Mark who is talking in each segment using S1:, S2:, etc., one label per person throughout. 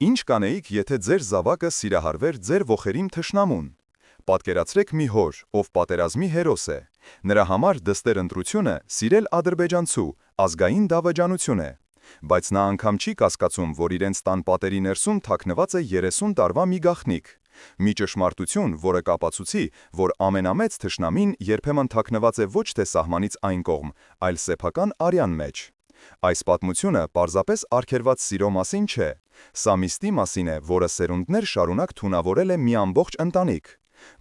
S1: Ինչ կանեիք, եթե ձեր զավակը սիրահարվեր ձեր ոխերիմ թշնամուն։ Պատկերացրեք մի հոր, ով պատերազմի հերոս է։ Նրա համար դստեր ընտրությունը սիրել ադրբեջանցու ազգային դավաճանություն է։ Բայց նա անգամ չի կասկածում, որ իրենց տան պատերի ներսում թաքնված է 30 տարվա մի գաղտնիք։ Մի ճշմարտություն, որը կապացուցի, որ ամենամեծ թշնամին երբեմն թաքնված է ոչ թե սահմանից այն կողմ, այլ սեփական արյան մեջ։ Այս պատմությունը պարզապես արգելված սիրո մասին չէ։ Սա միստի մասին է, որը սերունդներ շարունակ թունավորել է մի ամբողջ ընտանիք։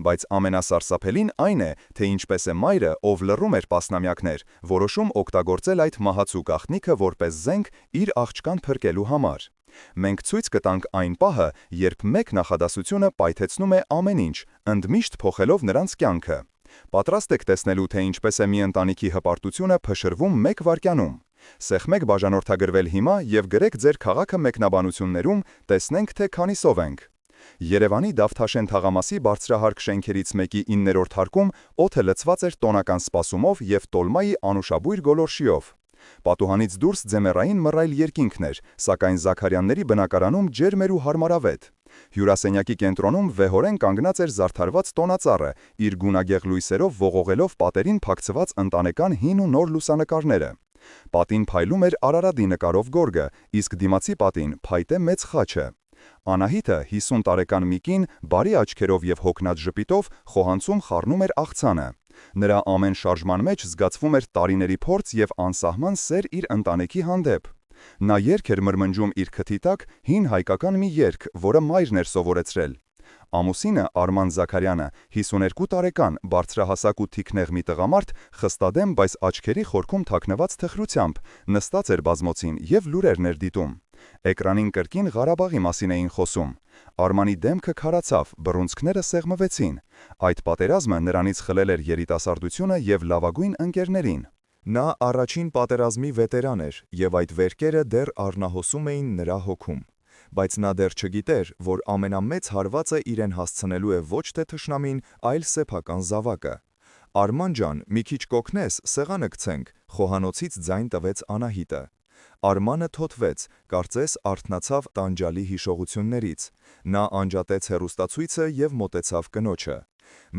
S1: Բայց ամենասարսափելին այն է, թե ինչպես է մայրը, ով լռում էր տասնամյակներ, որոշում օգտագործել այդ մահացու գաղտնիքը որպես զենք իր աղջկան փրկելու համար։ Մենք ցույց կտանք այն պահը, երբ մեկ նախադասությունը պայթեցնում է ամեն ինչ, ընդմիշտ փոխելով նրանց կյանքը։ Պատրաստ եք տեսնելու, թե ինչպես է մի ընտանիքի հպարտությունը փշրվում մեկ վայրկյանում։ Սեղմեք բաժանորդագրվել հիմա և գրեք ձեր քաղաքը մեկնաբանություններում, տեսնենք, թե քանիսով ենք։ Երևանի Դավթաշեն թաղամասի բարձրահարկ շենքերից մեկի 9-րդ հարկում օդը լցված էր տոնական սպասումով և տոլմայի անուշաբույր գոլորշիով։ Պատուհանից դուրս ձեմեռային մռայլ երկինքն էր, սակայն Զաքարյանների բնակարանում ջերմ էր ու հարմարավետ։ Հյուրասենյակի կենտրոնում վեհորեն կանգնած էր զարդարված տոնածառը, իր գունագեղ լույսերով ողողելով պատերին փակցված ընտանեկան հին ու նոր լուսանկարները։ Պատին փայլում էր Արարատի նկարով գորգը, իսկ դիմացի պատին փայտե մեծ խաչը։ Անահիտը 50 տարեկան մի կին, բարի աչքերով և հոգնած ժպիտով խոհանցում խառնում էր աղցանը։ Նրա ամեն շարժման մեջ զգացվում էր տարիների փորձ և անսահման սեր իր ընտանիքի հանդեպ։ Նա երգ էր մրմնջում իր քթի տակ հին հայկական մի երգ, որը մայրն էր սովորեցրել։ Ամուսինը Արման Զաքարյանը 52 տարեկան, բարձրահասակ ու թիկնեղ մի տղամարդ, խստադեմ, բայց աչքերի խորքում թաքնված թխրությամբ, նստած էր բազմոցին և լուրերն էր դիտում։ Էկրանին կրկին Ղարաբաղի մասին էին խոսում։ Արմանի դեմքը քարացավ, բռունցքները սեղմվեցին։ Այդ պատերազմը նրանից խլել էր երիտասարդությունը և լավագույն ընկերներին։ Նա առաջին պատերազմի վետերան էր, և այդ վերքերը դեռ առնահոսում էին նրա հոգում։ Բայց նա դեռ չգիտեր, որ ամենամեծ հարվածը իրեն հասցնելու է ոչ թե թշնամին, այլ սեփական զավակը։ Արման ջան, մի քիչ կօգնես, սեղանը գցենք, խոհանոցից ձայն տվեց Անահիտը։ Արմանը թոթվեց, կարծես արթնացավ տանջալի հիշողություններից։ Նա անջատեց հեռուստացույցը և մոտեցավ կնոջը։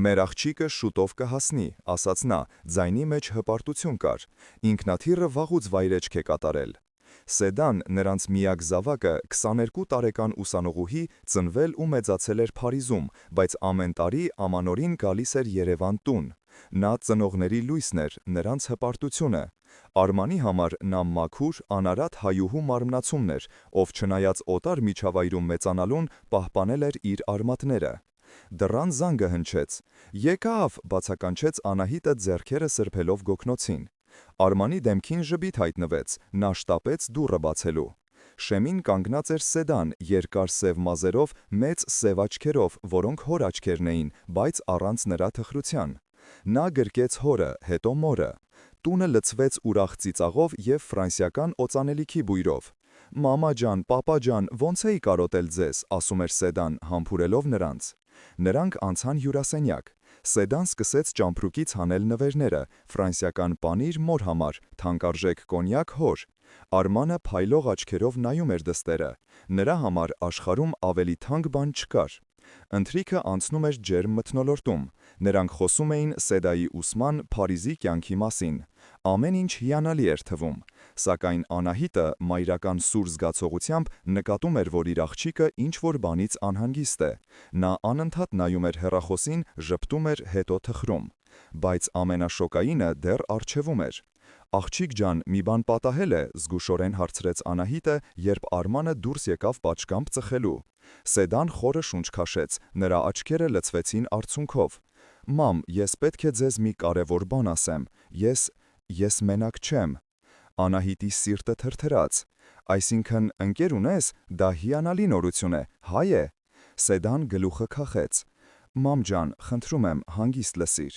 S1: «Մեր աղջիկը շուտով կհասնի», ասաց նա, ձայնի մեջ հպարտություն կար։ Ինքնաթիռը վաղուց վայրէջք է կատարել։ Սեդան, նրանց միակ զավակը, 22 տարեկան ուսանողուհի, ծնվել ու մեծացել էր Փարիզում, բայց ամեն տարի ամանորին գալիս էր Երևան տուն։ Նա ծնողների լույսն էր, նրանց հպարտությունը։ Արմանի համար նա մաքուր, անարատ հայուհու մարմնացումն էր, ով չնայած օտար միջավայրում մեծանալուն, պահպանել էր իր արմատները։ Դռան զանգը հնչեց։ «Եկավ», բացականչեց Անահիտը ձեռքերը սրբելով գոգնոցին։ Արմանի դեմքին ժպիտ հայտնվեց, նա շտապեց դուռը բացելու։ Շեմին կանգնած էր Սեդան, երկար սև մազերով, մեծ սև աչքերով, որոնք հոր աչքերն էին, բայց առանց նրա թխրության։ Նա գրկեց հորը, հետո մորը։ Տունը լցվեց ուրախ ծիծաղով և ֆրանսիական օծանելիքի բույրով։ «Մամա ջան, պապա ջան, ոնց էի կարոտել ձեզ», ասում էր Սեդան, համբուրելով նրանց։ Նրանք անցան հյուրասենյակ։ Սեդան սկսեց ճամփրուկից հանել նվերները, ֆրանսիական պանիր մոր համար, թանկարժեք կոնյակ հոր։ Արմանը փայլող աչքերով նայում էր դստերը։ Նրա համար աշխարհում ավելի թանկ բան չկար։ Ընթրիքը անցնում էր ջերմ մթնոլորտում։ Նրանք խոսում էին Սեդայի ուսման, Փարիզի կյանքի մասին։ Ամեն ինչ հիանալի էր թվում։ Սակայն Անահիտը մայրական սուր զգացողությամբ նկատում էր, որ իր աղջիկը ինչ-որ բանից անհանգիստ է։ Նա անընդհատ նայում էր հեռախոսին, ժպտում էր, հետո թխրում։ Բայց ամենաշոկայինը դեռ առջևում էր։ «Աղջիկ ջան, մի բան պատահել է», զգուշորեն հարցրեց Անահիտը, երբ Արմանը դուրս եկավ պատշգամբ ծխելու։ Սեդան խորը շունչ քաշեց, նրա աչքերը լցվեցին արցունքով։ «Մամ, ես պետք է ձեզ մի կարևոր բան ասեմ։ Ես մենակ չեմ»։ Անահիտի սիրտը թրթրաց։ «Այսինքն, ընկեր ունես, դա հիանալի նորություն է, հայ է»։ Սեդան գլուխը քախեց։ «Մամ ջան, խնդրում եմ, հանգիստ լսիր»։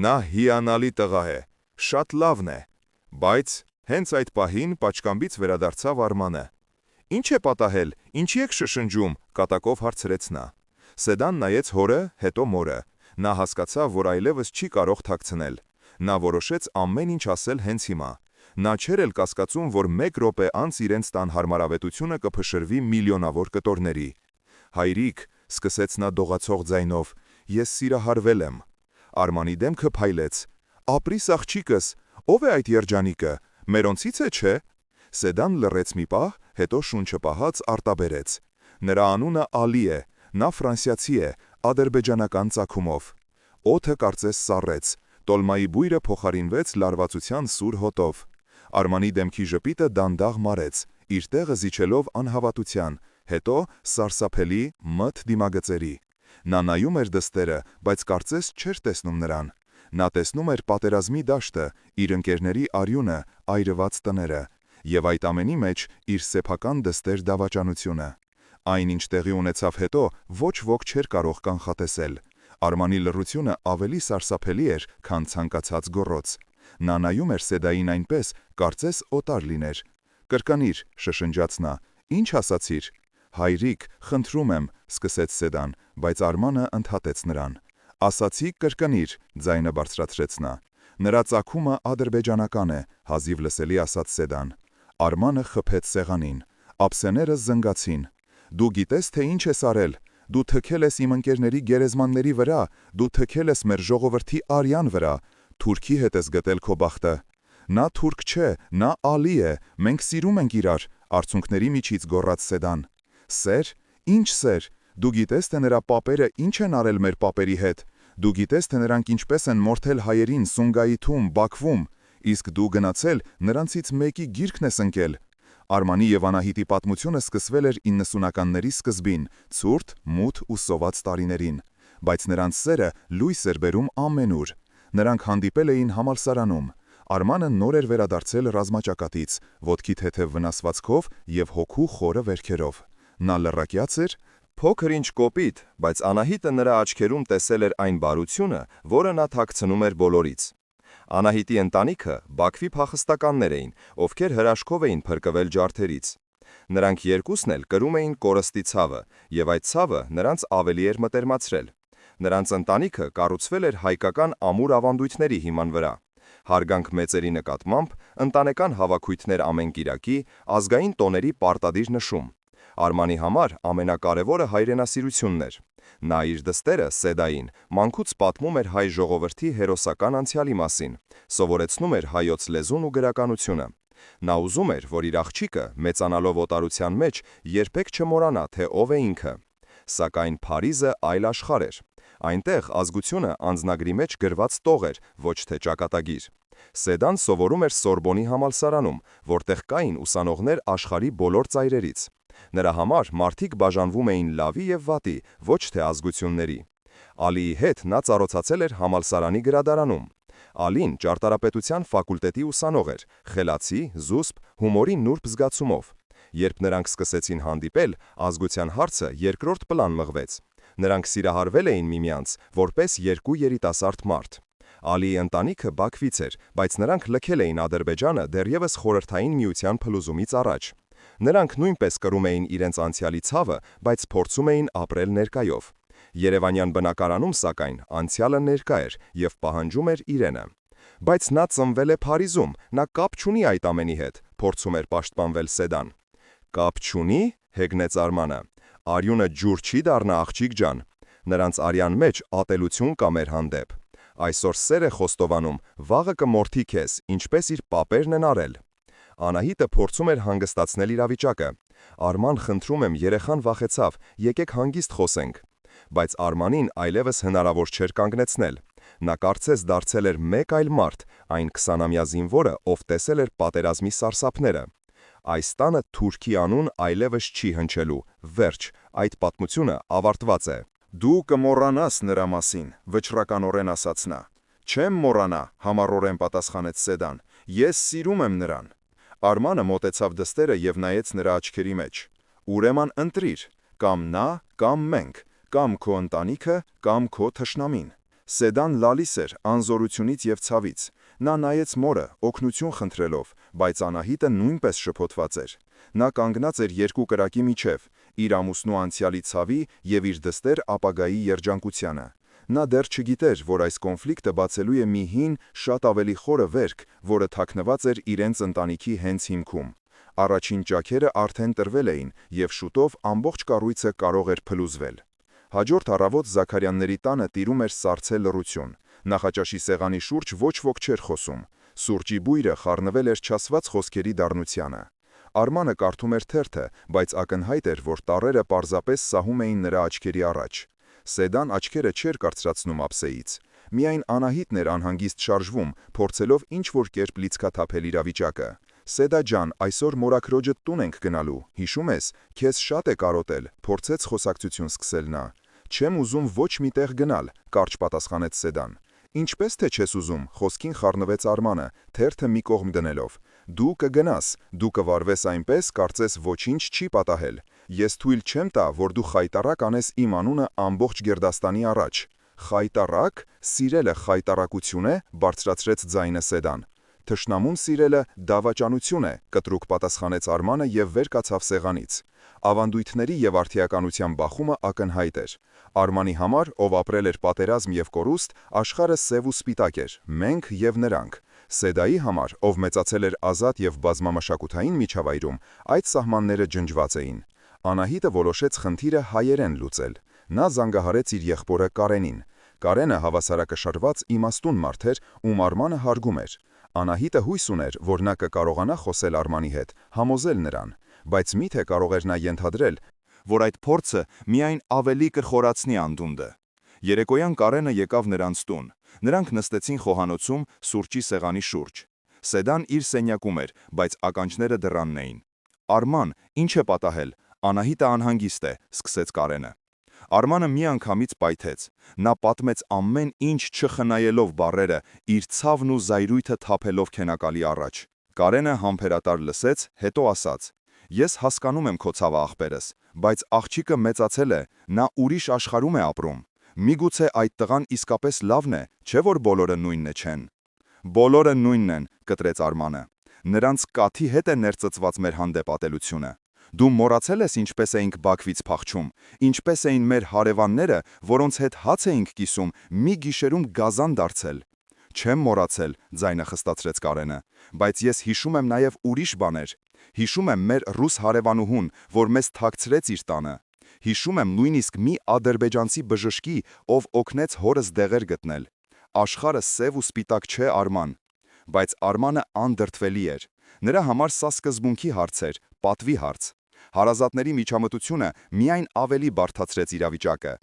S2: Նա հիանալի տղա է, շատ լավն է։ Բայց հենց այդ պահին պատշգամբից վերադարձավ Արմանը։ «Ինչ է պատահել, ինչի եք շշնջում», կատակով հարցրեց նա։ Սեդան նայեց հորը, հետո մորը։ Նա հասկացավ, որ այլևս չի կարող թաքցնել։ Նա որոշեց ամեն ինչ ասել հենց հիմա։ Նա չէր էլ կասկածում, որ 1 րոպե անց իրենց տան հարմարավետությունը կփշրվի միլիոնավոր կտորների։ «Հայրիկ», սկսեց նա դողացող ձայնով, «ես սիրահարվել եմ»։ Արմանի դեմքը փայլեց։ «Ապրիս աղջիկս, ով է այդ երջանիկը, մերոնցից է, չէ»։ Սեդան լռեց մի պահ, հետո շունչը պահած արտաբերեց։ Նրա անունը Ալի է, նա ֆրանսիացի է, ադրբեջանական ծագումով։ Օդը կարծես սառեց, տոլմայի բույրը փոխարինվեց լարվածության սուր հոտով։ Արմանի դեմքի ժպիտը դանդաղ մարեց, իր տեղը զիջելով անհավատության, հետո սարսափելի մթ դիմագծերի։ Նա նայում էր դստերը, բայց կարծես չէր տեսնում նրան։ Նա տեսնում էր պատերազմի դաշտը, իր ընկերների արյունը, այրված տները, եւ այդ ամենի մեջ իր սեփական դստեր դավաճանությունը։ Այն, ինչ տեղի ունեցավ հետո, ոչ ոք չէր կարող կանխատեսել։ Արմանի լռությունը ավելի սարսափելի էր, քան ցանկացած գոռոց։ Նա նայում էր Սեդային այնպես, կարծես օտար լիներ։ «Կրկանիր», շշնջաց նա, «ինչ ասացիր»։ «Հայրիկ, խնդրում եմ», սկսեց Սեդան, բայց Արմանը ընդհատեց նրան։ «Ասացի կրկնիր», ձայնը բարձրացրեց նա։ «Նրա ծագումը ադրբեջանական է», հազիվ լսելի ասաց Սեդան։ Արմանը խփեց սեղանին։ Ափսեները զնգացին։ «Դու գիտես, թե ինչ ես արել։ Դու թքել ես իմ ընկերների գերեզմանների վրա, դու թքել ես մեր ժողովրդի արյան վրա, թուրքի հետ ես գտել քո բախտը»։ «Նա թուրք չէ, նա Ալի է, մենք սիրում ենք իրար», արցունքների միջից գոռաց Սեդան։ «Սեր։ Ինչ սեր։ Դու գիտես, թե նրա պապերը ինչ են արել մեր պապերի հետ։ Դու գիտես, թե նրանք ինչպես են մորթել հայերին Սումգայիթում, Բաքվում, իսկ դու գնացել նրանցից մեկի գիրքն ես ընկել»։ Արմանի եւ Անահիտի պատմությունը սկսվել էր 90-ականների սկզբին, ցուրտ, մութ ու սոված տարիներին, բայց նրանց սերը լույս էր բերում ամենուր։ Նրանք հանդիպել էին համալսարանում։ Արմանը նոր էր վերադարձել ռազմաճակատից, ոտքի թեթև վնասվածքով եւ հոգու խորը վերքերով։ Նա լռակյաց էր,
S1: Փոքր-ինչ կոպիտ, բայց Անահիտը նրա աչքերում տեսել էր այն բարությունը, որը նա թաքցնում էր բոլորից։ Անահիտի ընտանիքը Բաքվի փախստականներ էին, ովքեր հրաշքով էին փրկվել ջարդերից։ Նրանք երկուսն էլ կրում էին կորստի ցավը, եւ այդ ցավը նրանց ավելի էր մտերմացրել։ Նրանց ընտանիքը կառուցվել էր հայկական ամուր ավանդույթների հիման վրա։ Հարգանք մեծերի նկատմամբ, ընտանեկան հավաքույթներ ամեն կիրակի, ազգային տոների պարտադիր նշում։ Արմանի համար ամենակարևորը հայրենասիրությունն էր։ Նա իր դստերը Սեդային մանկուց պատմում էր հայ ժողովրդի հերոսական անցյալի մասին, սովորեցնում էր հայոց լեզուն ու գրականությունը։ Նա ուզում էր, որ իր աղջիկը, մեծանալով օտարության մեջ, երբեք չմոռանա, թե ով է ինքը։ Սակայն Փարիզը այլ աշխարհ էր։ Այնտեղ ազգությունը անձնագրի մեջ գրված տող էր, ոչ թե ճակատագիր։ Սեդան սովորում էր Սորբոնի համալսարանում, որտեղ կային ուսանողներ աշխարհի բոլոր ծայրերից։ Նրա համար մարդիկ բաժանվում էին լավի եւ վատի, ոչ թե ազգությունների։ Ալիի հետ նա ծառոցացել էր համալսարանի գրադարանում։ Ալին ճարտարապետության ֆակուլտետի ուսանող էր, խելացի, զուսպ, հումորի նուրբ զգացումով։ Երբ նրանք սկսեցին հանդիպել, ազգության հարցը երկրորդ պլան մղվեց։ Նրանք սիրահարվել էին միմյանց, որպես երկու երիտասարդ մարդ։ Ալիի ընտանիքը Բաքվից էր, բայց նրանք լքել էին Ադրբեջանը դեռևս Խորհրդային Միության փլուզումից առաջ։ Նրանք նույնպես կրում էին իրենց անցյալի ցավը, բայց փորձում էին ապրել ներկայով։ Երևանյան բնակարանում, սակայն, անցյալը ներկա էր եւ պահանջում էր իրենը։ Բայց նա ծնվել է Փարիզում, նա կապ չունի այդ ամենի հետ, փորձում էր պաշտպանվել Սեդան։ Կապ չունի, հեգնեց Արմանը։ Արյունը ջուր չի դառնա, աղջիկ ջան։ Նրանց արյան մեջ ատելություն կա մեր հանդեպ։ Այսօր սեր է խոստովանում, վաղը կմորթի քեզ, ինչպես իր պապերն են արել։ Անահիտը փորձում էր հանգստացնել իրավիճակը։ Արման, խնդրում եմ, երեխան վախեցավ, եկեք հանգիստ խոսենք։ Բայց Արմանին այլևս հնարավոր չէր կանգնեցնել։ Նա կարծես դարձել էր մեկ այլ մարդ, այն 20-ամյա զինվորը, ով տեսել էր պատերազմի սարսափները։ Այս տանը թուրքի անուն այլևս չի հնչելու, վերջ, այդ պատմությունը ավարտված է։
S2: Դու կմոռանաս նրա մասին, վճռականորեն ասաց նա։ Չեմ մոռանա, համառորեն պատասխանեց Սեդան։ Ես սիրում եմ նրան։ Արմանը մոտեցավ դստերը եւ նայեց նրա աչքերի մեջ։ Ուրեմն ընտրիր, կամ նա, կամ մենք, կամ քո ընտանիքը, կամ քո թշնամին։ Սեդան լալիս էր անզորությունից եւ ցավից։ Նա նայեց մորը, օգնություն խնդրելով, բայց Անահիտը նույնպես շփոթված էր։ Նա կանգնած էր երկու կրակի միջև, իր ամուսնու անցյալի ցավի եւ իր դստեր ապագայի երջանկությանը։ Նա դեռ չգիտեր, որ այս կոնֆլիկտը բացելու է մի հին, շատ ավելի խորը վերք, որը թաքնված էր իրենց ընտանիքի հենց հիմքում։ Առաջին ճաքերը արդեն տրվել էին, և շուտով ամբողջ կառույցը կարող էր փլուզվել։ Հաջորդ առավոտ Զաքարյանների տանը տիրում էր սառցե լռություն։ Նախաճաշի սեղանի շուրջ ոչ ոք չէր խոսում։ Սուրճի բույրը խառնվել էր չասված խոսքերի դառնությանը։ Արմանը կարդում էր թերթը, բայց ակնհայտ էր, որ տառերը պարզապես սահում էին նրա աչքերի առաջ։ Սեդան աչքերը չէր կարծրացնում ափսեից։ Միայն Անահիտն էր անհանգիստ շարժվում, փորձելով ինչ-որ կերպ լիցքաթափել իրավիճակը։ «Սեդա ջան, այսօր մորաքրոջդ տուն ենք գնալու, հիշում ես, քեզ շատ է կարոտել», փորձեց խոսակցություն սկսել նա։ «Չեմ ուզում ոչ մի տեղ գնալ», կարճ պատասխանեց Սեդան։ «Ինչպես թե չես ուզում», խոսքին խառնվեց Արմանը, թերթը մի կողմ դնելով։ «Դու կգնաս, դու կվարվես այնպես, կարծես ոչինչ չի պատահել։ Ես թույլ չեմ տա, որ դու խայտառակ անես իմ անունը ամբողջ Գերդաստանի առաջ»։ «Խայտառակ, սիրելը խայտառակություն է», բարձրացրեց ձայնը Սեդան։ «Թշնամուն սիրելը դավաճանություն է», կտրուկ պատասխանեց Արմանը և վեր կացավ սեղանից։ Ավանդույթների և արդիականության բախումը ակնհայտ էր։ Արմանի համար, ով ապրել էր պատերազմ և կորուստ, աշխարհը սև ու սպիտակ էր, մենք և նրանք։ Սեդայի համար, ով մեծացել էր ազատ և բազմամշակութային միջավայրում, այդ սահմանները ջնջված էին։ Անահիտը որոշեց խնդիրը հայերեն լուծել։ Նա զանգահարեց իր եղբորը Կարենին։ Կարենը հավասարակշռված իմաստուն մարդ էր, ում Արմանը հարգում էր։ Անահիտը հույս ուներ, որ նա կկարողանա խոսել Արմանի հետ, համոզել նրան, բայց միթե կարող էր նա ենթադրել, որ այդ փորձը միայն ավելի կխորացնի անդունդը։ Երեկոյան Կարենը եկավ նրանց տուն։ Նրանք նստեցին խոհանոցում սուրճի սեղանի շուրջ։ Սեդան իր սենյակում էր, բայց ականջները դռանն էին։ «Արման, ինչ է պատահել, Անահիտը անհանգիստ է», սկսեց Կարենը։ Արմանը միանգամից պայթեց։ Նա պատմեց ամեն ինչ չխնայելով բառերը, իր ցավն ու զայրույթը թափելով քենակալի առաջ։ Կարենը համբերատար լսեց, հետո ասաց. «Ես հասկանում եմ քո ցավը, ախպերս, բայց աղջիկը մեծացել է, նա ուրիշ աշխարհում է ապրում։ Միգուցե այդ տղան իսկապես լավն է, չէ՞ որ բոլորը նույնն չեն»։ «Բոլորը նույնն են», կտրեց Արմանը։ «Նրանց կաթի հետ է ներծծված մեր հանդեպ ատելությունը։ Դու մոռացել ես ինչպես էինք Բաքվից փախչում, ինչպես էին մեր հարևանները, որոնց հետ հաց էինք կիսում, մի գիշերում գազան դարձել»։ «Չեմ մոռացել», ձայնը խստացրեց Կարենը, «բայց ես հիշում եմ նաև ուրիշ բաներ։ Հիշում եմ մեր ռուս հարևանուհուն, որ մեզ թաքցրեց իր տանը։ Հիշում եմ նույնիսկ մի ադրբեջանցի բժշկի, ով օգնեց հորս դեղեր գտնել։ Աշխարհը սև ու սպիտակ չէ, Արման»։ Բայց Արմանը անդրդվելի էր։ Նրա համար սա սկզբունքի հարց էր, պատվի հարց։ Հարազատների միջամտությունը միայն ավելի բարդացրեց իրավիճակը։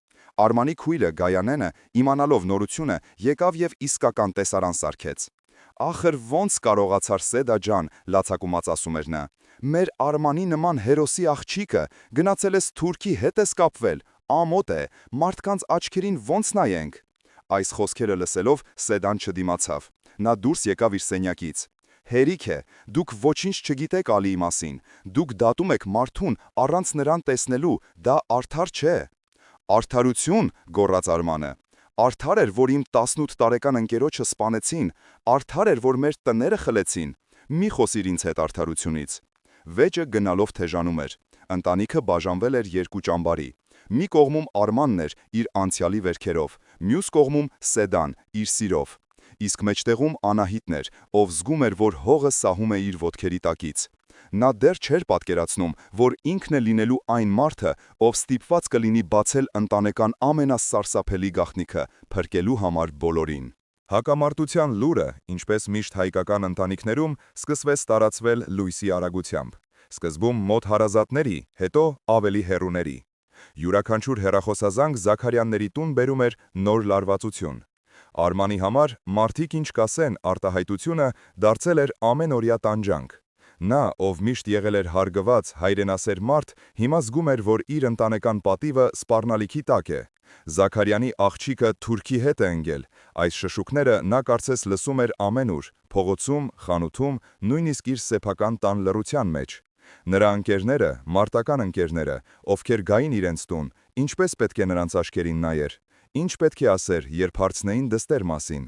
S2: Արմանի քույրը Գայանենը, իմանալով նորությունը, եկավ և իսկական տեսարան սարքեց։ «Ախր ոնց կարողացար, Սեդա ջան», լացակումած ասում էր նա։ «Մեր Արմանի նման հերոսի աղջիկը, գնացել ես Թուրքի, հետ ես կապվել, ամոթ է, մարդկանց աչքերին ոնց նայենք»։ Այս խոսքերը լսելով Սեդան չդիմացավ։ Նա դուրս եկավ իր սենյակից։ «Հերիք է, դուք ոչինչ չգիտեք Ալիի մասին, դուք դատում եք մարդուն առանց նրան տեսնելու, դա արդար չէ»։ «Արդարություն», գոռաց Արմանը։ «Արդար էր, որ իմ 18 տարեկան ընկերոջը սպանեցին, արդար էր, որ մեր տները խլեցին։ Մի խոսիր ինձ հետ արդարությունից»։ Վեճը գնալով թեժանում էր։ Ընտանիքը բաժանվել էր երկու ճամբարի։ Մի կողմում Արմանն էր իր անցյալի վերքերով, մյուս կողմում Սեդան իր սիրով։ Իսկ մեջտեղում Անահիտն էր, ով զգում էր, որ հողը սահում է իր ոտքերի տակից։ Նա դեռ չէր պատկերացնում, որ ինքն է լինելու այն մարդը, ով ստիպված կլինի բացել ընտանեկան ամենասարսափելի գաղտնիքը, փրկելու համար բոլորին։ Հակամարտության լուրը, ինչպես միշտ հայկական ընտանիքներում, սկսվեց տարածվել լույսի արագությամբ։ Սկզբում մոտ հարազատների, հետո ավելի հեռուների։ Յուրաքանչյուր հեռախոսազանգ Զաքարյանների տուն բերում էր նոր լարվածություն։ Արմանի համար մարդիկ ինչ կասեն արտահայտությունը դարձել էր ամենօրյա տանջանք։ Նա, ով միշտ եղել էր հարգված, հայրենասեր մարդ, հիմա զգում էր, որ իր ընտանեկան պատիվը սպառնալիքի տակ է։ Զաքարյանի աղջիկը Թուրքի հետ է ընկել։ Այս շշուկները նա կարծես լսում էր ամենուր՝ փողոցում, խանութում, նույնիսկ իր սեփական տան լռության մեջ։ Նրա ընկերները, մարտական ընկերները, ովքեր գային իրենց տուն, ինչպես պետք է նրանց աչքերին նայեր։ Ինչ պետք է ասեր, երբ հարցնեին դստեր մասին։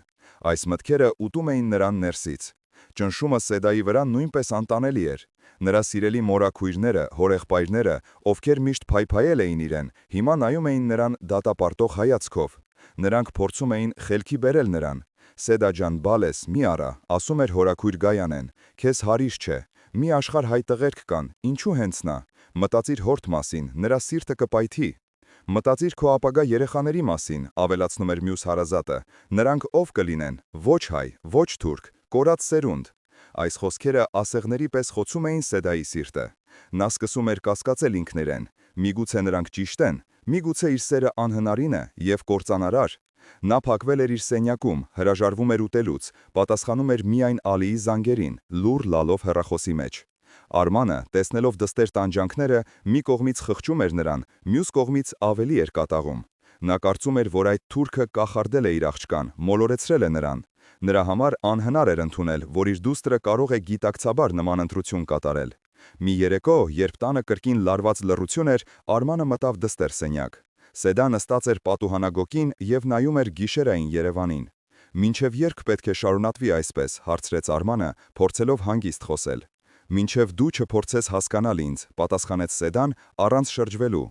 S2: Այս մտքերը ուտում էին նրան ներսից։
S1: Ճնշումը Սեդայի վրա նույնպես անտանելի էր։ Նրա սիրելի մորաքույրները, հորեղբայրները, ովքեր միշտ փայփայել էին իրեն, հիմա նայում էին նրան դատապարտող հայացքով։ Նրանք փորձում էին խելքի բերել նրան։ «Սեդա ջան, բալես, մի արա», ասում էր հորաքույր Գայանեն, «քեզ հարիշ չէ, մի աշխարհ հայ տղերք կան, ինչու հենց նա, մտածիր հորդ մասին, նրա սիրտը կպայթի»։ «Մտածիր քո ապագա երեխաների մասին», ավելացնում էր մյուս հարազատը, «նրանք ով կլինեն, ոչ հայ, ոչ թուրք, կորած սերունդ»։ Այս խոսքերը ասեղների պես խոցում էին Սեդայի սիրտը։ Նա սկսում էր կասկածել ինքն իրեն. միգուցե նրանք ճիշտ են, միգուցե իր սերը անհնարին է և կործանարար։ Նա փակվել էր իր սենյակում, հրաժարվում էր ուտելուց, պատասխանում էր միայն Ալիի զանգերին, լուռ լալով հեռախոսի մեջ։ Արմանը, տեսնելով դստեր տանջանքները, մի կողմից խղճում էր նրան, մյուս կողմից ավելի էր կատաղում։ Նա կարծում էր, որ այդ թուրքը կախարդել է իր աղջկան, մոլորեցրել է նրան։ Նրա համար անհնար էր ընդունել, որ իր դուստրը կարող է գիտակցաբար նման ընտրություն կատարել։ Մի երեկո, երբ տանը կրկին լարված լռություն էր, Արմանը մտավ դստեր սենյակ։ Սեդա նստած էր պատուհանագոգին և նայում էր գիշերային Երևանին։ «Մինչև ե՞րբ պետք է շարունակվի այսպես», հարցրեց Արմանը, փորձելով հանգիստ խոսել։ «Մինչև դու չփորձես հասկանալ ինձ», պատասխանեց Սեդան առանց շրջվելու։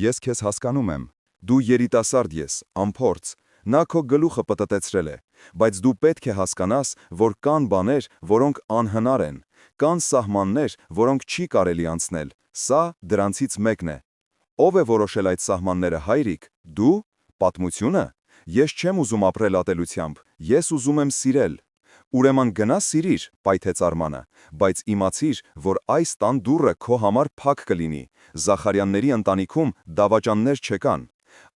S1: «Ես քեզ հասկանում եմ։ Դու երիտասարդ ես, անփորձ, նա քո գլուխը պտտեցրել է, բայց դու պետք է հասկանաս, որ կան բաներ, որոնք անհնար են, կան սահմաններ, որոնք չի կարելի անցնել, սա դրանցից մեկն է։ Ո՞վ է որոշել այդ սահմանները, հայրիկ, դու, պատմությունը։ Ես չեմ ուզում ապրել ատելությամբ, ես ուզում եմ սիրել։ Ուրեմն գնա սիրիր, պայթեց Արմանը, բայց իմացիր, որ այս տան դուռը քո համար փակ կլինի, Զախարյանների ընտանիքում դավաճաններ չկան։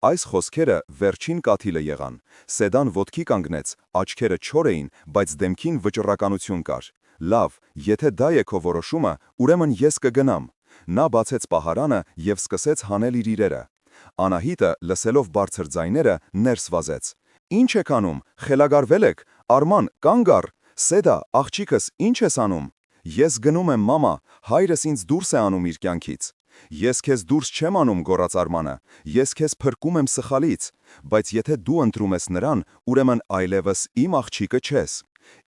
S1: Այս խոսքերը վերջին կաթիլը եղան։ Սեդան ոտքի կանգնեց, աչքերը չոր էին, բայց դեմքին վճռականություն կար։ Լավ, եթե դա է քո որոշումը, ուրեմն ես կգնամ։ Նա բացեց պահարանը և սկսեց հանել իր իրերը։ Անահիտը, լսելով բարձր ձայները, ներս վազեց։ «Ինչ եք անում, խելագարվել եք, Արման, կանգ առ, Սեդա, աղջիկս, ինչ ես անում»։ «Ես գնում եմ, մամա, հայրս ինձ դուրս է անում իր կյանքից»։ «Ես քեզ դուրս չեմ անում», գոռաց Արմանը, «ես քեզ փրկում եմ սխալից, բայց եթե դու ընտրում ես նրան, ուրեմն այլևս իմ աղջիկը չես»։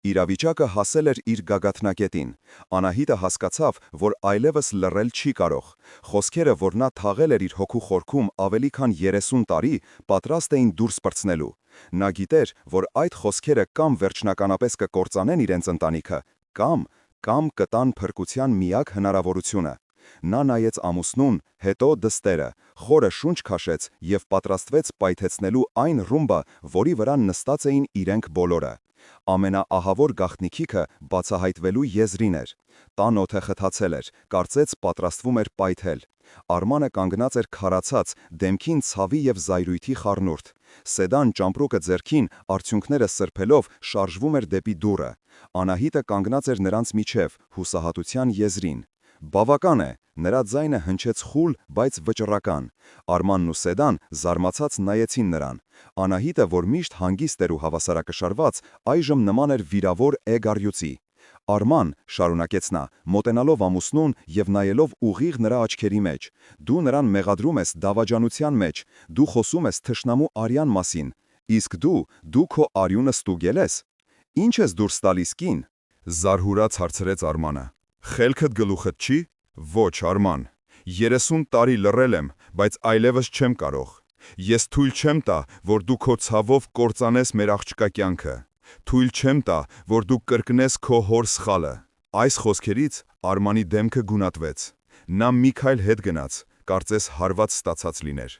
S1: Իրավիճակը հասել էր իր գագաթնակետին։ Անահիտը հասկացավ, որ այլևս լռել չի կարող։ Խոսքերը, որ նա թաղել էր իր հոգու խորքում ավելի քան 30 տարի, պատրաստ էին դուրս պրծնելու։ Նա գիտեր, որ այդ խոսքերը կամ վերջնականապես կկործանեն իրենց ընտանիքը, կամ կտան փրկության միակ հնարավորությունը։ Նա նայեց ամուսնուն, հետո դստերը, խորը շունչ քաշեց և պատրաստվեց պայթեցնելու այն ռումբը, որի վրա նստած էին իրենք բոլորը։ Ամենաահավոր գաղտնիքիքը բացահայտվելու եզրին էր։ Տան օդը խթացել էր, կարծեց պատրաստվում էր պայթել։ Արմանը կանգնած էր քարացած, դեմքին ցավի և զայրույթի խառնուրդ։ Սեդան ճամպրուկը ձեռքին, արդյունքները սրբելով, շարժվում էր դեպի դուռը։ Անահիտը կանգնած էր նրանց միջև, հուսահատության եզրին։ «Բավական է», նրա ձայնը հնչեց խուլ, բայց վճռական։ Արմանն ու Սեդան զարմացած նայեցին նրան։ Անահիտը, որ միշտ հանգիստ էր ու հավասարակշռված, այժմ նման էր վիրավոր էգ «Արման», շարունակեց նա, մոտենալով ամուսնուն և նայելով ուղիղ նրա աչքերի մեջ, «դու նրան մեղադրում ես դավաճանության մեջ, դու խոսում ես թշնամու արյան մասին, իսկ դու քո արյունը ստուգել ես։ Ինչ ես դուրս տալիս, կին»։ Զարհուրած հարցրեց Արմանը։ «Խելքդ գլուխդ չի»։ «Ոչ, Արման, 30 տարի լռել եմ, բայց այլևս չեմ կարող։ Ես թույլ չեմ տա, որ դու քո ցավով կործանես մեր աղջկա կյանքը։ Թույլ չեմ տա, որ դու կրկնես քո հոր սխալը»։ Այս խոսքերից Արմանի դեմքը գունատվեց։ Նա մի քայլ հետ գնաց, կարծես հարված ստացած լիներ։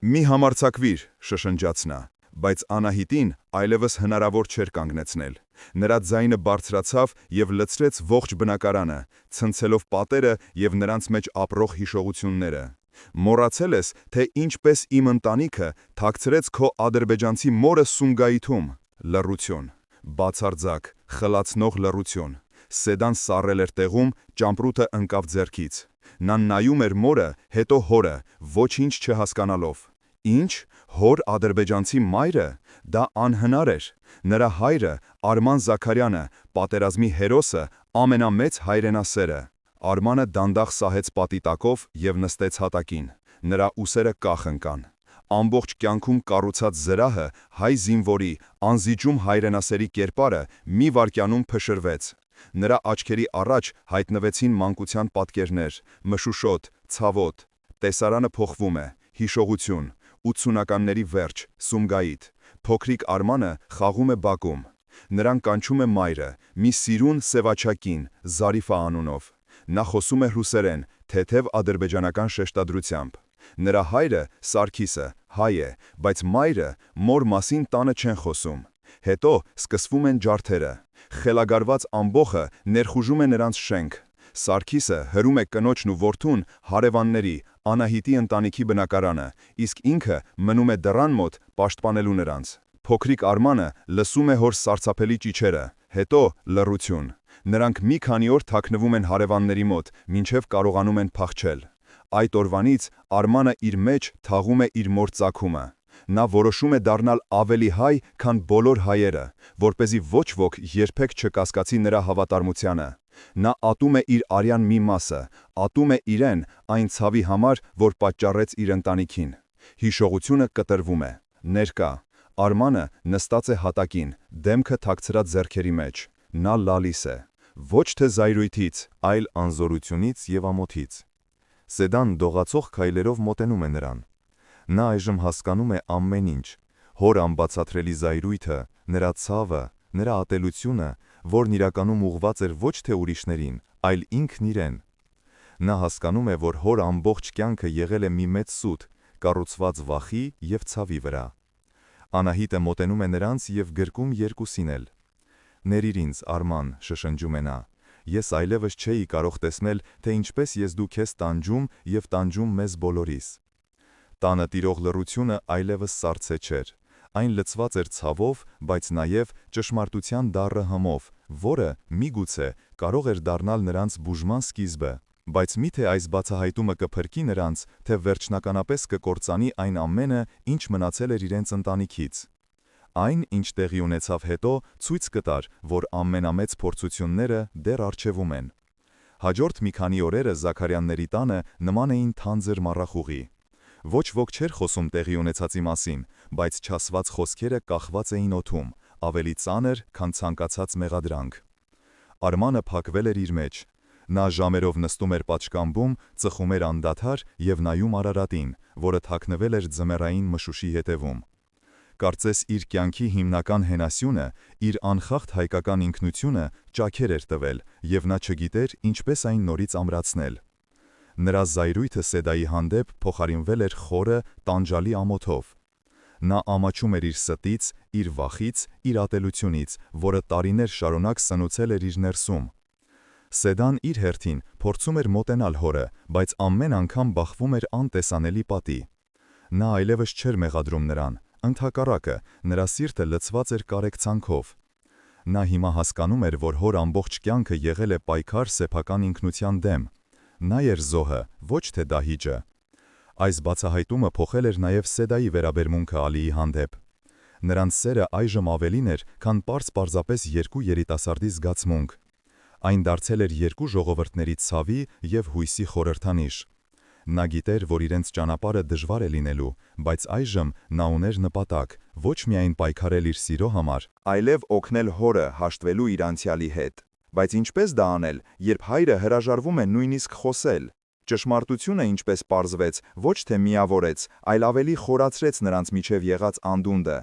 S1: «Մի համարձակվիր», շշնջաց նա, բայց Անահիտին այլևս հնարավոր չէր կանգնեցնել։ Նրա ձայնը բարձրացավ և լցրեց ողջ բնակարանը, ցնցելով պատերը և նրանց մեջ ապրող հիշողությունները։ «Մոռացել ես, թե ինչպես իմ ընտանիքը թաքցրեց քո ադրբեջանցի մորը Սումգայիթում»։ Լռություն, բացարձակ, խլացնող լռություն։ Սեդան սառել էր տեղում, ճամպրուտը ընկավ ձեռքից։ Նա նայում էր մորը, հետո հորը, ոչինչ չհասկանալով։ Ինչ, հոր ադրբեջանցի մայրը։ Դա անհնար էր։ Նրա հայրը, Արման Զաքարյանը, պատերազմի հերոսը, ամենամեծ հայրենասերը։ Արմանը դանդաղ սահեց պատի տակով և նստեց հատակին։ Նրա ուսերը կախ ընկան։ Ամբողջ կյանքում կառուցած զրահը, հայ զինվորի, անզիջում հայրենասերի կերպարը մի վայրկյանում փշրվեց։ Նրա աչքերի առաջ հայտնվեցին մանկության պատկերներ, մշուշոտ, ցավոտ։ Տեսարանը փոխվում է, հիշողություն, 80-ականների վերջ, Սումգայիթ։ Փոքրիկ Արմանը խաղում է բակում։ Նրան կանչում է մայրը, մի սիրուն սևաչակին, Զարիֆա անունով։ Նա խոսում է ռուսերեն, թեթև ադրբեջանական շեշտադրությամբ։ Նրա հայրը, Սարգիսը, հայ է, բայց մայրը մոր մասին տանը չեն խոսում։ Հետո սկսվում են ջարդերը։ Խելագարված ամբոխը ներխուժում է նրանց շենք։ Սարգիսը հրում է կնոջն ու որդուն հարևանների, Անահիտի ընտանիքի բնակարանը, իսկ ինքը մնում է դռան մոտ պաշտպանելու նրանց։ Փոքրիկ Արմանը լսում է հոր սարսափելի ճիչերը, հետո լռություն։ Նրանք մի քանի օր թաքնվում են հարևանների մոտ, մինչև կարողանում են փախչել։ Այդ օրվանից Արմանը իր մեջ թաղում է իր մոր ծագումը։ Նա որոշում է դառնալ ավելի հայ, քան բոլոր հայերը, որպեսզի ոչ ոք երբեք չկասկածի նրա հավատարմությանը։ Նա ատում է իր արյան մի մասը, ատում է իրեն այն ցավի համար, որ պատճառեց իր ընտանիքին։ Հիշողությունը կտրվում է, ներկա։ Արմանը նստած է հատակին, դեմքը թաքցրած ձեռքերի մեջ։ Նա լալիս է։ Ոչ թե զայրույթից, այլ անզորությունից և ամոթից։ Սեդան դողացող քայլերով մոտենում է նրան։ Նա այժմ հասկանում է ամեն ինչ, հոր անբացատրելի զայրույթը, նրա ցավը, նրա ատելությունը, որն իրականում ուղղված էր ոչ թե ուրիշներին, այլ ինքն իրեն։ Նա հասկանում է, որ հոր ամբողջ կյանքը եղել է մի մեծ սուտ, կառուցված վախի և ցավի վրա։ Անահիտը մոտենում է նրանց և գրկում երկուսին էլ։ «Ներիր ինձ, Արման», շշնջում է նա, «ես այլևս չէի կարող տեսնել, թե ինչպես ես դու քեզ տանջում և տանջում մեզ բոլորիս»։ Տանը տիրող լռությունը այլևս սառցե չէր։ Այն լցված էր ցավով, բայց նաև ճշմարտության դառը հմով, որը, միգուցե, կարող էր դառնալ նրանց բուժման սկիզբը։ Բայց միթե այս բացահայտումը կփրկի նրանց, թե վերջնականապես կկործանի այն ամենը, ինչ մնացել էր իրենց ընտանիքից։ Այն, ինչ տեղի ունեցավ հետո, ցույց կտար, որ ամենամեծ փորձությունները դեռ առջևում են։ Հաջորդ մի քանի օրերը Զաքարյանների տանը նման էին թանձր մառախուղի։ Ոչ ոք չէր խոսում տեղի ունեցածի մասին, բայց չասված խոսքերը կախված էին օդում, ավելի ծանր, քան ցանկացած մեղադրանք։ Արմանը փակվել էր իր մեջ։ Նա ժամերով նստում էր պատշգամբում, ծխում էր անդադար և նայում Արարատին, որը թաքնվել էր ձմեռային մշուշի հետևում։ Կարծես իր կյանքի հիմնական հենասյունը, իր անխախտ հայկական ինքնությունը ճաքեր էր տվել, և նա չգիտեր ինչպես այն նորից ամրացնել։ Նրա զայրույթը Սեդայի հանդեպ փոխարինվել էր խորը, տանջալի ամոթով։ Նա ամաչում էր իր ստից, իր վախից, իր ատելությունից, որը տարիներ շարունակ սնուցել էր իր ներսում։ Սեդան իր հերթին փորձում էր մոտենալ հորը, բայց ամեն անգամ բախվում էր անտեսանելի պատի։ Նա այլևս չէր մեղադրում նրան, ընդհակառակը, նրա սիրտը լցված էր կարեկցանքով։ Նա հիմա հասկանում էր, որ հոր ամբողջ կյանքը եղել է պայքար սեփական ինքնության դեմ։ Նա էր զոհը, ոչ թե դահիճը։ Այս բացահայտումը փոխել էր նաև Սեդայի վերաբերմունքը Ալիի հանդեպ։ Նրանց սերը այժմ ավելին էր, քան պարզապես երկու երիտասարդի զգացմունք։ Այն դարձել էր երկու ժողովուրդների ցավի և հույսի խորհրդանիշ։ Նա գիտեր, որ իրենց ճանապարհը դժվար է լինելու, բայց այժմ նա ուներ նպատակ, ոչ միայն պայքարել իր սիրո համար, այլև օգնել հորը հաշտվելու իր անցյալի հետ։ Բայց ինչպես դա անել, երբ հայրը հրաժարվում է նույնիսկ խոսել։ Ճշմարտությունը, ինչպես պարզվեց, ոչ թե միավորեց, այլ ավելի խորացրեց նրանց միջև եղած անդունդը։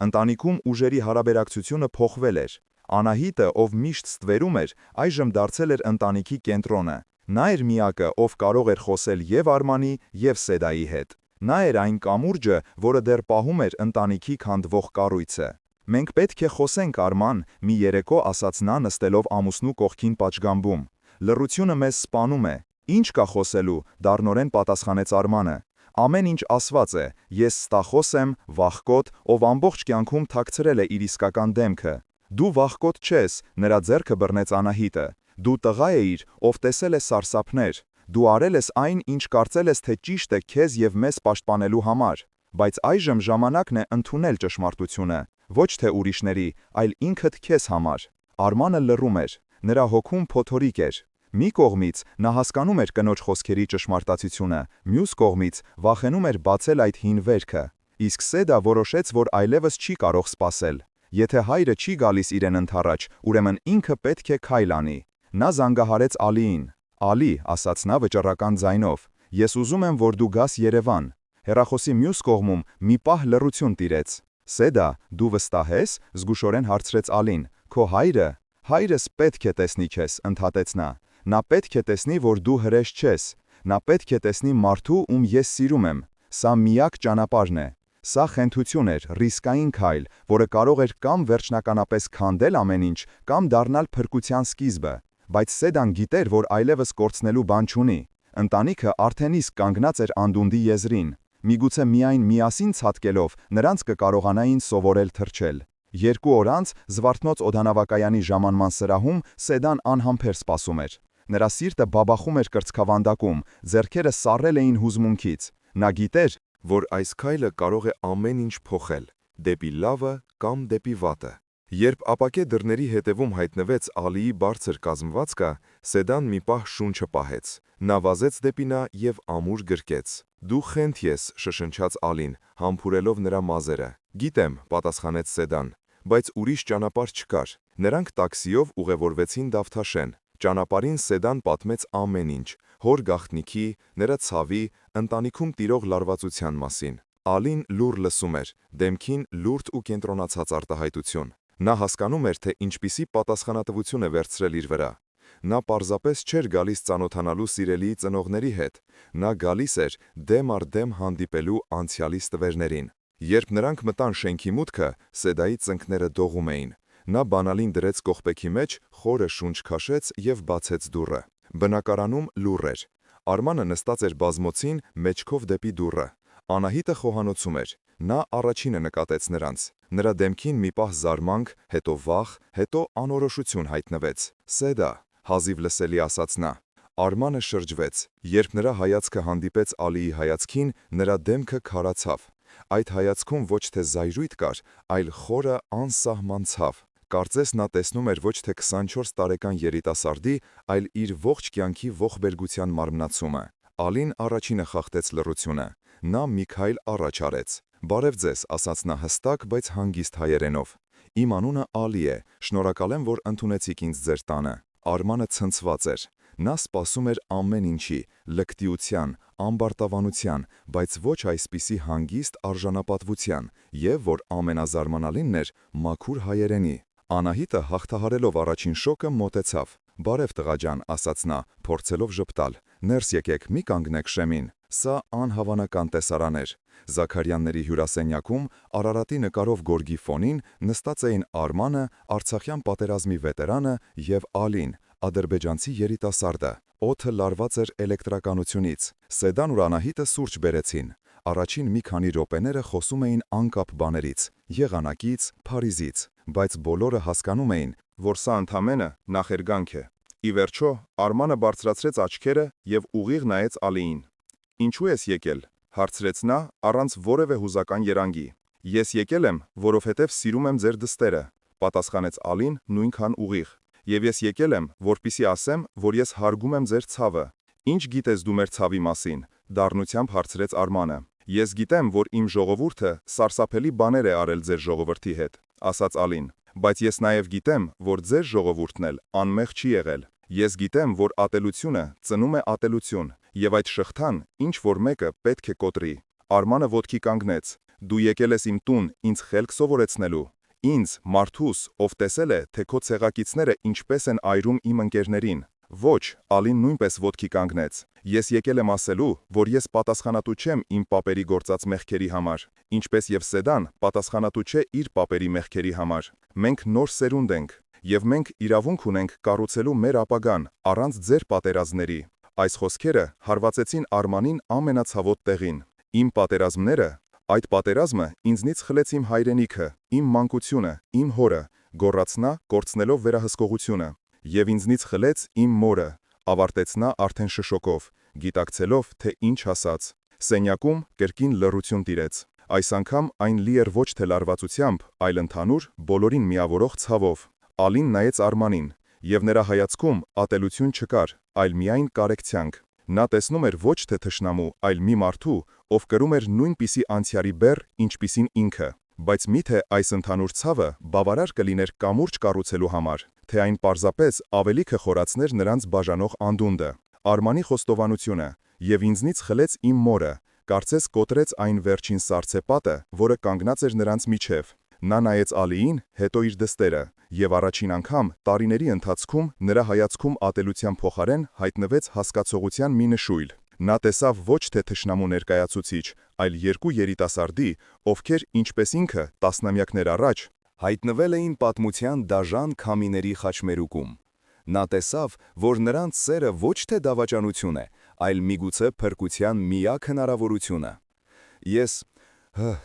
S1: Ընտանիքում ուժերի հարաբերակցությունը փոխվել էր։ Անահիտը, ով միշտ ստվերում էր, այժմ դարձել էր ընտանիքի կենտրոնը։ Նա էր միակը, ով կարող էր խոսել և Արմանի, և Սեդայի հետ։ Նա էր այն կամուրջը, որը դեռ պահում էր ընտանիքի քանդվող կառույցը։ «Մենք պետք է խոսենք, Արման», մի երեկո ասաց նա նստելով ամուսնու կողքին պատշգամբում։ «Լռությունը մեզ սպանում է»։ «Ինչ կա խոսելու», դառնորեն պատասխանեց Արմանը։ «Ամեն ինչ ասված է, ես ստախոս եմ, վախկոտ, ով ամբողջ կյանքում թաքցրել է իր իսկական դեմքը»։ «Դու վախկոտ չես», նրա ձեռքը բռնեց Անահիտը։ «Դու տղա էիր, ով տեսել է սարսափներ։ Դու արել ես այն, ինչ կարծել ես, թե ճիշտ է քեզ և մեզ պաշտպանելու համար։ Բայց այժմ ժամանակն է ընդունել ճշմարտությունը, ոչ թե ուրիշների, այլ ինքդ քեզ համար»։ Արմանը լռում էր։ Նրա հոգում փոթորիկ էր։ Մի կողմից նա հասկանում էր կնոջ խոսքերի ճշմարտացիությունը, մյուս կողմից վախենում էր բացել այդ հին վերքը։ Իսկ Սեդա որոշեց, որ այլևս չի կարող սպասել։ Եթե հայրը չի գալիս իրեն ընդառաջ, ուրեմն ինքը պետք է քայլ անի։ Նա զանգահարեց Ալիին։ «Ալի», ասաց նա վճռական ձայնով, «ես ուզում եմ, որ դու գաս Երևան»։ Հեռախոսի մյուս կողմում մի պահ լռություն տիրեց։ «Սեդա, դու վստահ ես», զգուշորեն հարցրեց Ալին։ «Քո հայրը»։ «Հայրս պետք է տեսնի քեզ», ընդհատեց նա։ «Նա պետք է տեսնի, որ դու հրեշ չես։ Նա պետք է տեսնի մարդու, ում ես սիրում եմ։ Սա միակ ճանապարհն է»։ Սա խենթություն էր, ռիսկային քայլ, որը կարող էր կամ վերջնականապես քանդել ամեն ինչ, կամ դառնալ փրկության սկիզբը։ Բայց Սեդան գիտեր, որ այլևս կորցնելու բան չունի։ Ընտանիքը արդեն իսկ կանգնած էր անդունդի եզրին։ Միգուցե միայն միասին ցատկելով նրանց կկարողանային սովորել թռչել։ 2 օր անց Զվարթնոց օդանավակայանի ժամանման սրահում Սեդան անհամբեր սպասում էր։ Նրա սիրտը բաբախում էր կրծքավանդակում, ձեռքերը սառել էին հուզմունքից։ Նա գիտեր,
S2: որ այս քայլը կարող է ամեն ինչ փոխել, դեպի լավը կամ դեպի վատը։ Երբ ապակե դռների հետևում հայտնվեց Ալիի բարձր կազմվածքը, Սեդան մի պահ շունչը պահեց։ Նա վազեց դեպի նա և ամուր գրկեց։ «Դու խենթ ես», շշնջաց Ալին, համբուրելով նրա մազերը։ «Գիտեմ», պատասխանեց Սեդան, բայց ուրիշ ճանապարհ չկար։ Նրանք տաքսիով ուղևորվեցին Դավթաշեն։ Ճանապարհին Սեդան պատմեց ամեն ինչ՝ հոր գաղտնիքի, նրա ցավի, ընտանիքում տիրող լարվածության մասին։ Ալին լուռ լսում էր, դեմքին լուրջ ու կենտրոնացած արտահայտություն։ Նա հասկանում էր, թե ինչպիսի պատասխանատվություն է վերցրել իր վրա։ Նա պարզապես չէր գալիս ծանոթանալու սիրելիի ծնողների հետ, նա գալիս էր դեմ առ դեմ հանդիպելու անցյալի ստվերներին։ Երբ նրանք մտան շենքի մուտքը, Սեդայի ծնկները դողում էին։ Նա բանալին դրեց կողպեքի մեջ, խորը շունչ քաշեց և բացեց դուռը։ Բնակարանում լուռ էր։ Արմանը նստած էր բազմոցին, մեջքով դեպի դուռը։ Անահիտը խոհանոցում էր։ Նա առաջինը նկատեց նրանց։ Նրա դեմքին մի պահ զարմանք, հետո վախ, հետո անորոշություն հայտնվեց։ «Սեդա», հազիվ լսելի ասաց նա։ Արմանը շրջվեց։ Երբ նրա հայացքը հանդիպեց Ալիի հայացքին, նրա դեմքը քարացավ։ Այդ հայացքում ոչ թե զայրույթ կար, այլ խորը անսահման ցավ։ Կարծես նա տեսնում էր ոչ թե 24 տարեկան երիտասարդի, այլ իր ողջ կյանքի ողբերգության մարմնացումը։ Ալին առաջինը խախտեց լռությունը։ Նա մի քայլ առաջ արեց։ «Բարև ձեզ», ասաց նա հստակ, բայց հանգիստ հայերենով։ «Իմ անունը Ալի է, շնորհակալ եմ, որ ընդունեցիք ինձ ձեր տանը»։ Արմանը ցնցված էր։ Նա սպասում էր ամեն ինչի՝ լկտիության, ամբարտավանության, բայց ոչ այսպիսի հանգիստ արժանապատվության, և, որ ամենազարմանալինն էր, մաքուր հայերենի։ Անահիտը հաղթահարելով առաջին շոկը մոտեցավ։ «Բարև տղա ջան», ասաց նա, փորձելով ժպտալ։ «Ներս եկեք, մի կանգնեք շեմին»։ Սա անհավանական տեսարան էր։ Զաքարյանների հյուրասենյակում Արարատի նկարով գորգի ֆոնին նստած էին Արմանը, Արցախյան պատերազմի վետերանը և Ալին, ադրբեջանցի երիտասարդը։ Օդը լարված էր էլեկտրականությունից։ Սեդան ու Անահիտը սուրճ բերեցին։ Առաջին մի քանի րոպեները խոսում էին անկապ բաներից՝ եղանակից, Փարիզից, բայց բոլորը հասկանում էին, որ սա ընդամենը նախերգանք է։ Ի վերջո, Արմանը բարձրացրեց աչքերը և ուղիղ նայեց Ալիին։ «Ինչու ես եկել», հարցրեց նա, առանց որևէ հուզական երանգի։ «Ես եկել եմ, որովհետև սիրում եմ ձեր դստերը», պատասխանեց Ալին նույնքան ուղիղ։ «Եվ ես եկել եմ, որպեսզի ասեմ, որ ես հարգում եմ ձեր ցավը»։ «Ինչ գիտես դու մեր ցավի մասին», դառնությամբ հարցրեց Արմանը։ «Ես գիտեմ, որ իմ ժողովուրդը սարսափելի բաներ է արել ձեր ժողովրդի հետ», ասաց Ալին։ «Բայց ես նաև գիտեմ, որ ձեր ժողովուրդն էլ անմեղ չի եղել։ Ես գիտեմ, որ ատելությունը ծնում է ատելություն, և այդ շղթան ինչ-որ մեկը պետք է կոտրի»։ Արմանը ոտքի կանգնեց։ «Դու եկել ես իմ տուն ինձ խելք սովորեցնելու։ Ինձ, մարդուս, ով տեսել է, թե քո ցեղակիցները ինչպես են այրում իմ ընկերներին»։ «Ոչ», Ալին նույնպես ոտքի կանգնեց։ «Ես եկել եմ ասելու, որ ես պատասխանատու չեմ իմ պապերի գործած մեղքերի համար, ինչպես և Սեդան պատասխանատու չէ իր պապերի մեղքերի համար։ Մենք նոր սերունդ ենք, և մենք իրավունք ունենք կառուցելու մեր ապագան առանց ձեր պատերազմների»։ Այս խոսքերը հարվածեցին Արմանին ամենացավոտ տեղին։ «Իմ պատերազմները, այդ պատերազմը ինձնից խլեց իմ հայրենիքը, իմ մանկությունը, իմ հորը», գոռաց նա, կորցնելով վերահսկողությունը։ «Եվ ինձնից խլեց իմ մորը», ավարտեց նա արդեն շշոկով, գիտակցելով, թե ինչ ասաց։ Սենյակում կրկին լռություն տիրեց։ Այս անգամ այն լի էր ոչ թե լարվածությամբ, այլ ընդհանուր, բոլորին միավորող ցավով։ Ալին նայեց Արմանին, և նրա հայացքում ատելություն չկար, այլ միայն կարեկցանք։ Նա տեսնում էր ոչ թե թշնամու, այլ մի մարդու, ով կրում էր նույնպիսի անցյալի բեռ, ինչպիսին ինքը։
S1: Բայց միթե այս ընդհանուր ցավը բավարար կլիներ կամուրջ կառուցելու համար, թե այն պարզապես ավելի կխորացներ նրանց բաժանող անդունդը։ Արմանի խոստովանությունը «Եվ ինձնից խլեց իմ մորը» կարծես կոտրեց այն վերջին սառցեպատը, որը կանգնած էր նրանց միջև։ Նա նայեց Ալիին, հետո իր դստերը, եւ առաջին անգամ տարիների ընթացքում նրա հայացքում ատելության փոխարեն հայտնվեց հասկացողության մի նշույլ։ Նա տեսավ ոչ թե թշնամու ներկայացուցիչ, այլ երկու երիտասարդի, ովքեր, ինչպես ինքը, տասնամյակներ առաջ, հայտնվել էին պատմության դաժան քամիների խաչմերուկում։ Նա տեսավ, որ նրանց սերը ոչ թե դավաճանություն է, այլ միգուցե փրկության միակ հնարավորությունը։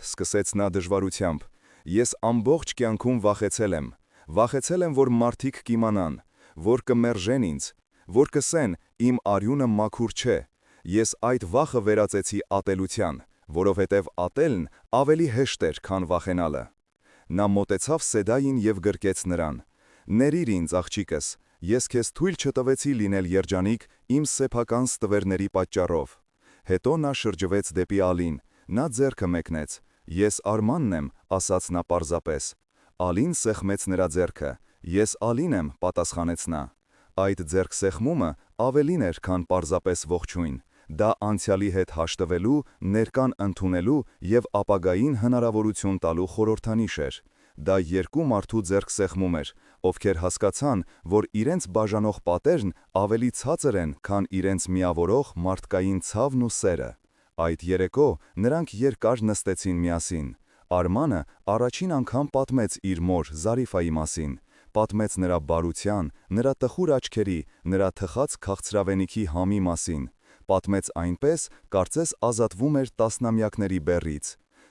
S1: Սկսեց նա դժվարությամբ, ես ամբողջ կյանքում վախեցել եմ, որ մարդիկ կիմանան, որ կմերժեն ինձ, որ կսեն, իմ արյունը մաքուր չէ։ Ես այդ վախը վերածեցի ատելության, որովհետև ատելն ավելի հեշտ էր, քան վախենալը։ Նա մոտեցավ Սեդային և գրկեց նրան. «Ներիր ինձ, աղջիկս, ես քեզ թույլ չտվեցի լինել երջանիկ իմ սեփական ստվերների պատճառով»։ Հետո նա շրջվեց դեպի Ալին, նա ձեռքը մեկնեց. «Ես Արմանն եմ», ասաց նա պարզապես։ Ալին սեղմեց նրա ձեռքը. «Ես Ալին եմ», պատասխանեց նա։ Այդ ձեռքսեղմումը ավելին էր, քան պարզապես ողջույն։ Դա անցյալի հետ հաշտվելու, ներկան ընդունելու և ապագային հնարավորություն տալու խորհրդանիշ էր։ Դա երկու մարդու ձեռքսեղմում էր, ովքեր հասկացան, որ իրենց բաժանող պատերն ավելի ցածր են, քան իրենց միավորող մարդկային ցավն ու սերը։ Այդ երեկո նրանք երկար նստեցին միասին։ Արմանը առաջին անգամ պատմեց իր մոր Զարիֆայի մասին, պատմեց նրա բարության, նրա տխուր աչքերի, նրա թխած քաղցրավենիքի համի մասին, պատմեց այնպես, կարծես ազատվում էր տասնամյակների բեռից։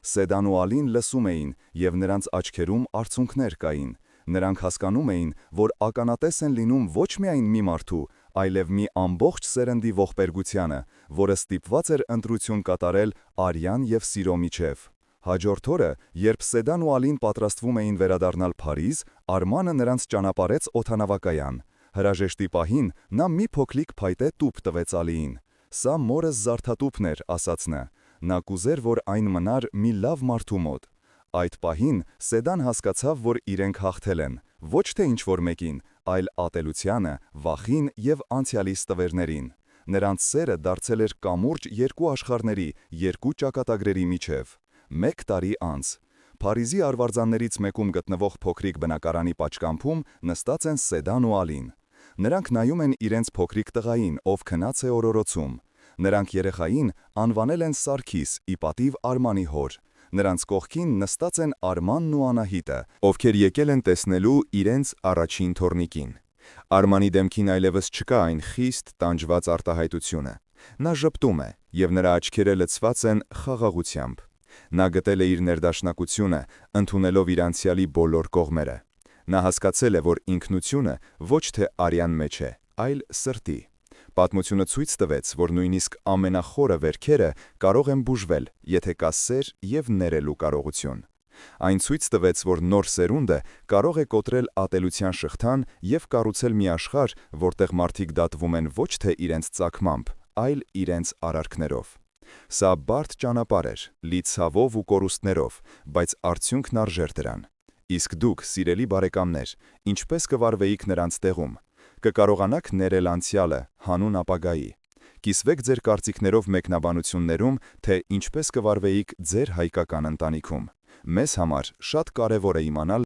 S1: Սեդան ու Ալին լսում էին, և նրանց աչքերում արցունքներ կային։ Նրանք հասկանում էին, որ ականատես են լինում ոչ միայն մի մարդու, այլև մի ամբողջ սերնդի ողբերգությանը, որը ստիպված էր ընտրություն կատարել արյան և սիրո միջև։ Հաջորդ օրը, երբ Սեդան ու Ալին պատրաստվում էին վերադառնալ Փարիզ, Արմանը նրանց ճանապարհեց օդանավակայան։ Հրաժեշտի պահին նա մի փոքրիկ փայտե տուփ տվեց Ալիին։ «Սա մորս զարդատուփն էր», ասաց նա։ Նա կուզեր, որ այն մնար մի լավ մարդու մոտ։ Այդ պահին Սեդան հասկացավ, որ իրենք հաղթել են, ոչ թե ինչ-որ մեկին, այլ ատելությանը, վախին և անցյալի ստվերներին։ Նրանց սերը դարձել էր կամուրջ երկու աշխարհների, երկու ճակատագրերի միջև։ 1 տարի անց Փարիզի արվարձաններից մեկում գտնվող փոքրիկ բնակարանի պատշգամբում նստած են Սեդան ու Ալին։ Նրանք նայում են իրենց փոքրիկ տղային, ով քնած է օրորոցում։ Նրանք երեխային անվանել են Սարգիս՝ ի պատիվ Արմանի հոր։ Նրանց կողքին նստած են Արմանն ու Անահիտը, ովքեր եկել են տեսնելու իրենց առաջին թոռնիկին։ Արմանի դեմքին այլևս չկա այն խիստ տանջված արտահայտությունը։ Նա ժպտում է, և նրա աչքերը լցված են խաղաղությամբ։ Նա գտել է իր ներդաշնակությունը, ընդունելով իր անցյալի բոլոր կողմերը։ Նա հասկացել է, որ ինքնությունը ոչ թե արյան մեջ է, այլ սրտի։ Պատմությունը ցույց տվեց, որ նույնիսկ ամենախորը վերքերը կարող են բուժվել, եթե կա սեր և ներելու կարողություն։ Այն ցույց տվեց, որ նոր սերունդը կարող է կոտրել ատելության շղթան և կառուցել մի աշխարհ, որտեղ մարդիկ դատվում են ոչ թե իրենց ծագմամբ, այլ իրենց արարքներով։ Սա բարդ ճանապարհ էր, լի ցավով ու կորուստներով, բայց արդյունքն արժեր դրան։ Իսկ դուք, սիրելի բարեկամներ, ինչպես կվարվեիք նրանց տեղում։ Կկարողանաք ներել անցյալը հանուն ապագայի։ Կիսվեք ձեր կարծիքներով մեկնաբանություններում, թե ինչպես կվարվեիք ձեր հայկական ընտանիքում։ Մեզ համար շատ կարևոր է իմանալ